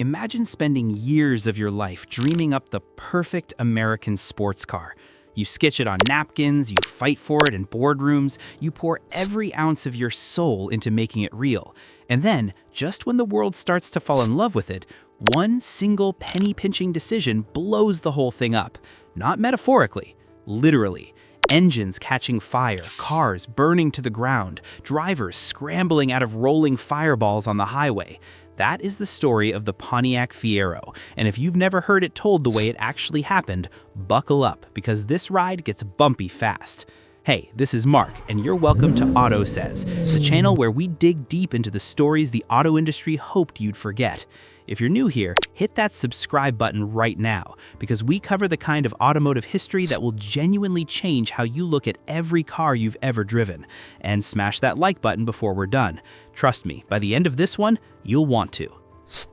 Imagine spending years of your life dreaming up the perfect American sports car. You sketch it on napkins, you fight for it in boardrooms, you pour every ounce of your soul into making it real. And then, just when the world starts to fall in love with it, one single penny-pinching decision blows the whole thing up. Not metaphorically, literally. Engines catching fire, cars burning to the ground, drivers scrambling out of rolling fireballs on the highway. That is the story of the Pontiac Fiero, and if you've never heard it told the way it actually happened, buckle up, because this ride gets bumpy fast. Hey, this is Mark, and you're welcome to AUTOSAYS, the channel where we dig deep into the stories the auto industry hoped you'd forget. If you're new here, hit that subscribe button right now, because we cover the kind of automotive history that will genuinely change how you look at every car you've ever driven. And smash that like button before we're done. Trust me, by the end of this one, you'll want to.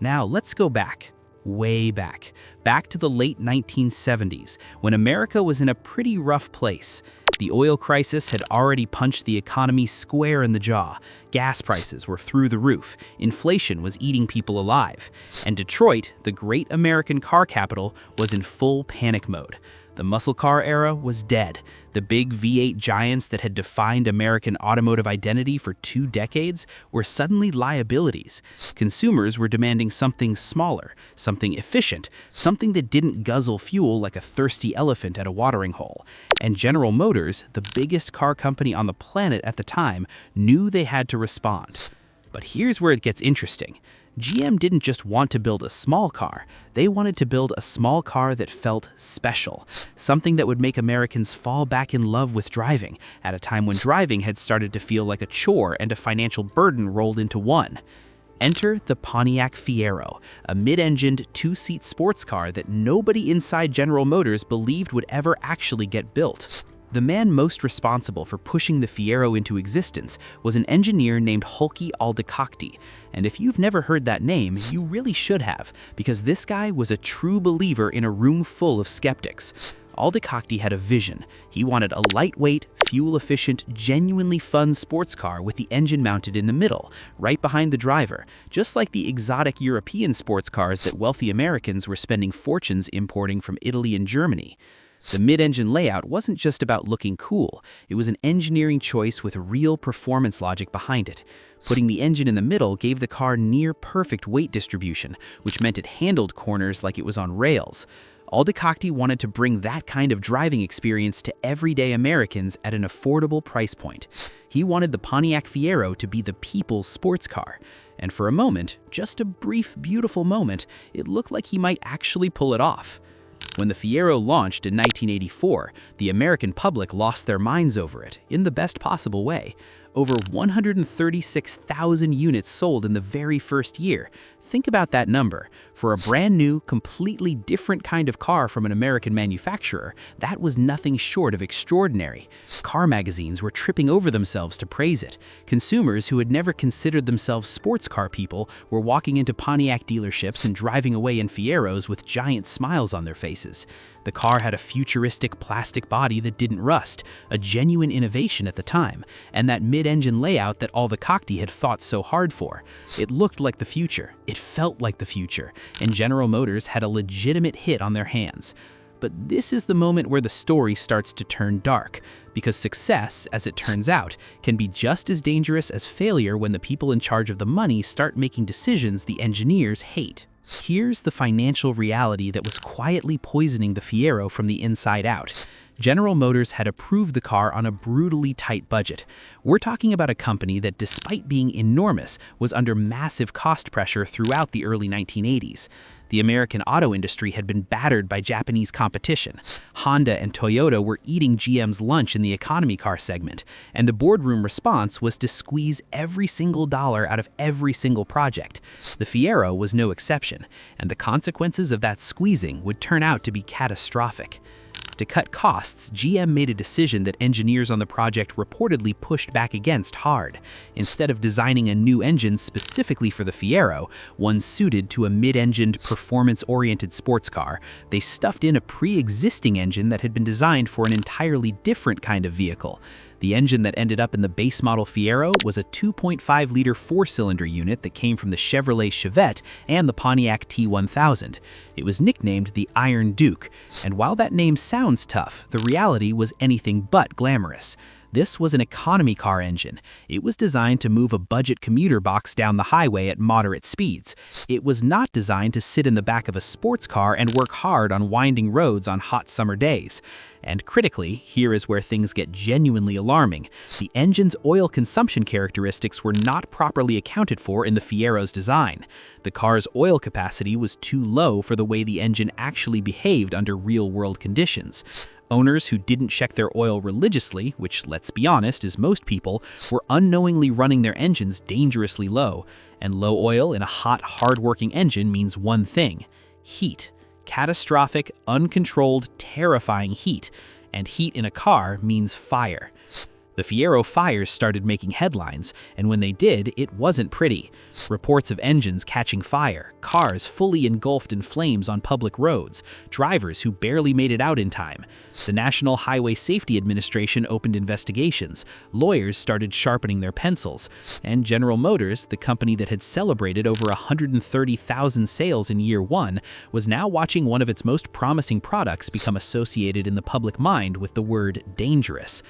Now let's go back. Way back to the late 1970s, when America was in a pretty rough place. The oil crisis had already punched the economy square in the jaw. Gas prices were through the roof. Inflation was eating people alive. And Detroit, the great American car capital, was in full panic mode. The muscle car era was dead. The big V8 giants that had defined American automotive identity for 2 decades were suddenly liabilities. Consumers were demanding something smaller, something efficient, something that didn't guzzle fuel like a thirsty elephant at a watering hole. And General Motors, the biggest car company on the planet at the time, knew they had to respond. But here's where it gets interesting. GM didn't just want to build a small car, they wanted to build a small car that felt special, something that would make Americans fall back in love with driving, at a time when driving had started to feel like a chore and a financial burden rolled into one. Enter the Pontiac Fiero, a mid-engined 2-seat sports car that nobody inside General Motors believed would ever actually get built. The man most responsible for pushing the Fiero into existence was an engineer named Hulki Aldikacti. And if you've never heard that name, you really should have, because this guy was a true believer in a room full of skeptics. Aldikacti had a vision. He wanted a lightweight, fuel-efficient, genuinely fun sports car with the engine mounted in the middle, right behind the driver, just like the exotic European sports cars that wealthy Americans were spending fortunes importing from Italy and Germany. The mid-engine layout wasn't just about looking cool, it was an engineering choice with real performance logic behind it. Putting the engine in the middle gave the car near-perfect weight distribution, which meant it handled corners like it was on rails. Aldikacti wanted to bring that kind of driving experience to everyday Americans at an affordable price point. He wanted the Pontiac Fiero to be the people's sports car. And for a moment, just a brief, beautiful moment, it looked like he might actually pull it off. When the Fiero launched in 1984, the American public lost their minds over it, in the best possible way. Over 136,000 units sold in the very first year. Think about that number. For a brand new, completely different kind of car from an American manufacturer, that was nothing short of extraordinary. Car magazines were tripping over themselves to praise it. Consumers who had never considered themselves sports car people were walking into Pontiac dealerships and driving away in Fieros with giant smiles on their faces. The car had a futuristic plastic body that didn't rust, a genuine innovation at the time, and that mid-engine layout that Aldikacti had fought so hard for. It looked like the future, it felt like the future, and General Motors had a legitimate hit on their hands. But this is the moment where the story starts to turn dark, because success, as it turns out, can be just as dangerous as failure when the people in charge of the money start making decisions the engineers hate. Here's the financial reality that was quietly poisoning the Fiero from the inside out. General Motors had approved the car on a brutally tight budget. We're talking about a company that, despite being enormous, was under massive cost pressure throughout the early 1980s. The American auto industry had been battered by Japanese competition. Honda and Toyota were eating GM's lunch in the economy car segment, and the boardroom response was to squeeze every single dollar out of every single project. The Fiero was no exception, and the consequences of that squeezing would turn out to be catastrophic. To cut costs, GM made a decision that engineers on the project reportedly pushed back against hard. Instead of designing a new engine specifically for the Fiero, one suited to a mid-engined, performance-oriented sports car, they stuffed in a pre-existing engine that had been designed for an entirely different kind of vehicle. The engine that ended up in the base model Fiero was a 2.5-liter four-cylinder unit that came from the Chevrolet Chevette and the Pontiac T1000. It was nicknamed the Iron Duke, and while that name sounds tough, the reality was anything but glamorous. This was an economy car engine. It was designed to move a budget commuter box down the highway at moderate speeds. It was not designed to sit in the back of a sports car and work hard on winding roads on hot summer days. And critically, here is where things get genuinely alarming. The engine's oil consumption characteristics were not properly accounted for in the Fiero's design. The car's oil capacity was too low for the way the engine actually behaved under real-world conditions. Owners who didn't check their oil religiously, which, let's be honest, is most people, were unknowingly running their engines dangerously low. And low oil in a hot, hard-working engine means one thing: heat. Catastrophic, uncontrolled, terrifying heat. And heat in a car means fire. The Fiero fires started making headlines, and when they did, it wasn't pretty. Reports of engines catching fire, cars fully engulfed in flames on public roads, drivers who barely made it out in time. The National Highway Safety Administration opened investigations, lawyers started sharpening their pencils, and General Motors, the company that had celebrated over 130,000 sales in year one, was now watching one of its most promising products become associated in the public mind with the word dangerous.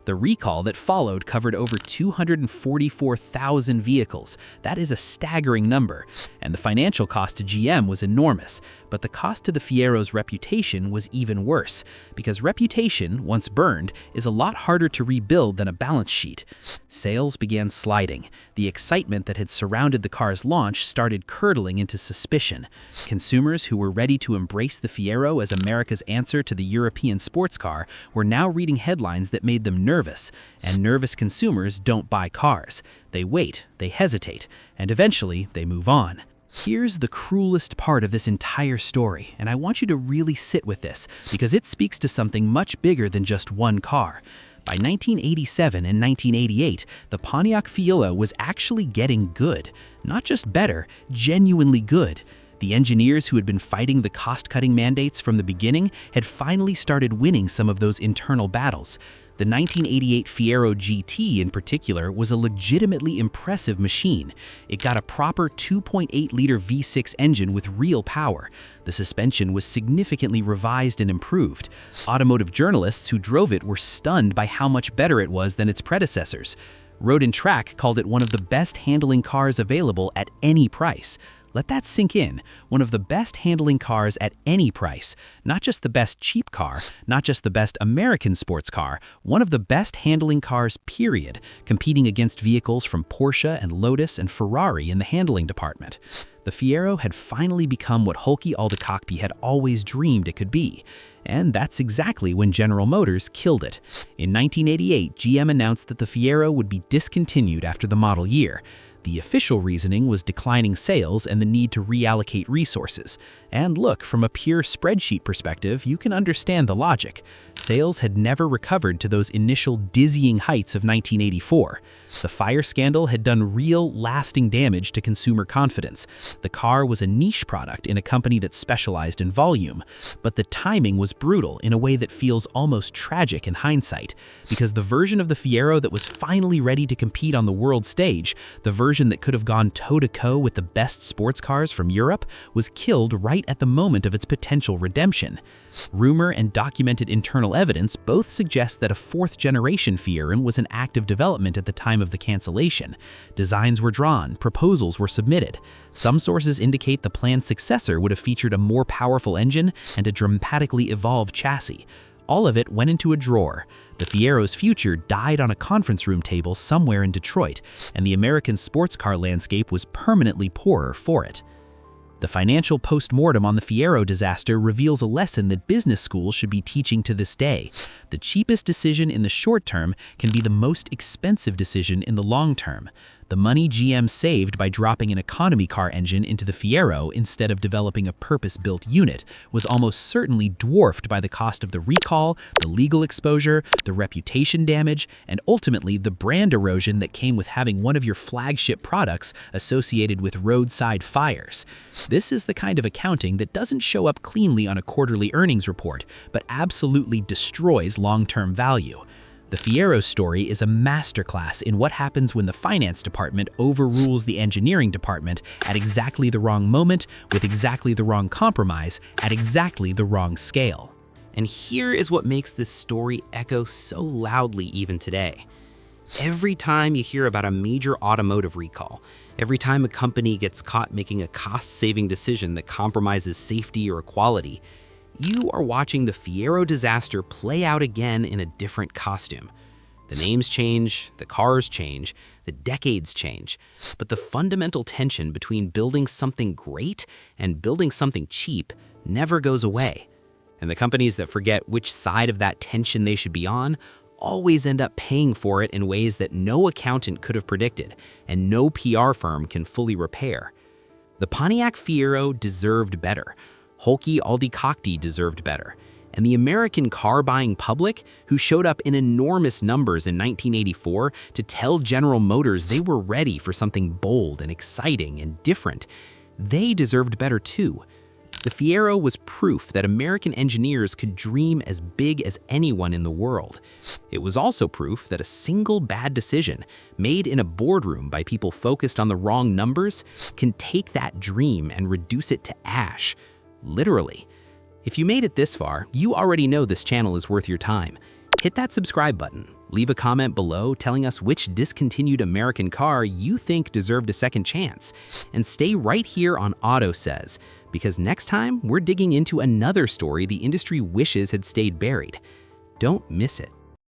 The recall that followed covered over 244,000 vehicles. That is a staggering number, and the financial cost to GM was enormous. But the cost to the Fiero's reputation was even worse, because reputation, once burned, is a lot harder to rebuild than a balance sheet. Sales began sliding. The excitement that had surrounded the car's launch started curdling into suspicion. Consumers who were ready to embrace the Fiero as America's answer to the European sports car were now reading headlines that made them nervous, and nervous consumers don't buy cars. They wait, they hesitate, and eventually they move on. Here's the cruelest part of this entire story, and I want you to really sit with this, because it speaks to something much bigger than just one car. By 1987 and 1988, the Pontiac Fiero was actually getting good. Not just better, genuinely good. The engineers who had been fighting the cost-cutting mandates from the beginning had finally started winning some of those internal battles. The 1988 Fiero GT in particular was a legitimately impressive machine. It got a proper 2.8-liter V6 engine with real power. The suspension was significantly revised and improved. Automotive journalists who drove it were stunned by how much better it was than its predecessors. Road and Track called it one of the best handling cars available at any price. Let that sink in. One of the best handling cars at any price. Not just the best cheap car, not just the best American sports car, one of the best handling cars, period, competing against vehicles from Porsche and Lotus and Ferrari in the handling department. The Fiero had finally become what Hulki Aldikacti had always dreamed it could be. And that's exactly when General Motors killed it. In 1988, GM announced that the Fiero would be discontinued after the model year. The official reasoning was declining sales and the need to reallocate resources. And look, from a pure spreadsheet perspective, you can understand the logic. Sales had never recovered to those initial dizzying heights of 1984. The fire scandal had done real, lasting damage to consumer confidence. The car was a niche product in a company that specialized in volume. But the timing was brutal in a way that feels almost tragic in hindsight. Because the version of the Fiero that was finally ready to compete on the world stage, the version that could have gone toe-to-toe with the best sports cars from Europe, was killed right at the moment of its potential redemption. Rumor and documented internal evidence both suggest that a fourth-generation Fiero was in active development at the time of the cancellation. Designs were drawn, proposals were submitted. Some sources indicate the planned successor would have featured a more powerful engine and a dramatically evolved chassis. All of it went into a drawer. The Fiero's future died on a conference room table somewhere in Detroit, and the American sports car landscape was permanently poorer for it. The financial post-mortem on the Fiero disaster reveals a lesson that business schools should be teaching to this day. The cheapest decision in the short term can be the most expensive decision in the long term. The money GM saved by dropping an economy car engine into the Fiero instead of developing a purpose-built unit was almost certainly dwarfed by the cost of the recall, the legal exposure, the reputation damage, and ultimately the brand erosion that came with having one of your flagship products associated with roadside fires. This is the kind of accounting that doesn't show up cleanly on a quarterly earnings report, but absolutely destroys long-term value. The Fiero story is a masterclass in what happens when the finance department overrules the engineering department at exactly the wrong moment, with exactly the wrong compromise, at exactly the wrong scale. And here is what makes this story echo so loudly even today. Every time you hear about a major automotive recall, every time a company gets caught making a cost-saving decision that compromises safety or quality, you are watching the Fiero disaster play out again in a different costume. The names change, the cars change, the decades change, but the fundamental tension between building something great and building something cheap never goes away. And the companies that forget which side of that tension they should be on always end up paying for it in ways that no accountant could have predicted and no PR firm can fully repair. The Pontiac Fiero deserved better. Hulki Aldikacti deserved better. And the American car-buying public, who showed up in enormous numbers in 1984 to tell General Motors they were ready for something bold and exciting and different, they deserved better too. The Fiero was proof that American engineers could dream as big as anyone in the world. It was also proof that a single bad decision made in a boardroom by people focused on the wrong numbers can take that dream and reduce it to ash. Literally. If you made it this far, you already know this channel is worth your time. Hit that subscribe button, leave a comment below telling us which discontinued American car you think deserved a second chance, and stay right here on AUTOSAYS, because next time we're digging into another story the industry wishes had stayed buried. Don't miss it.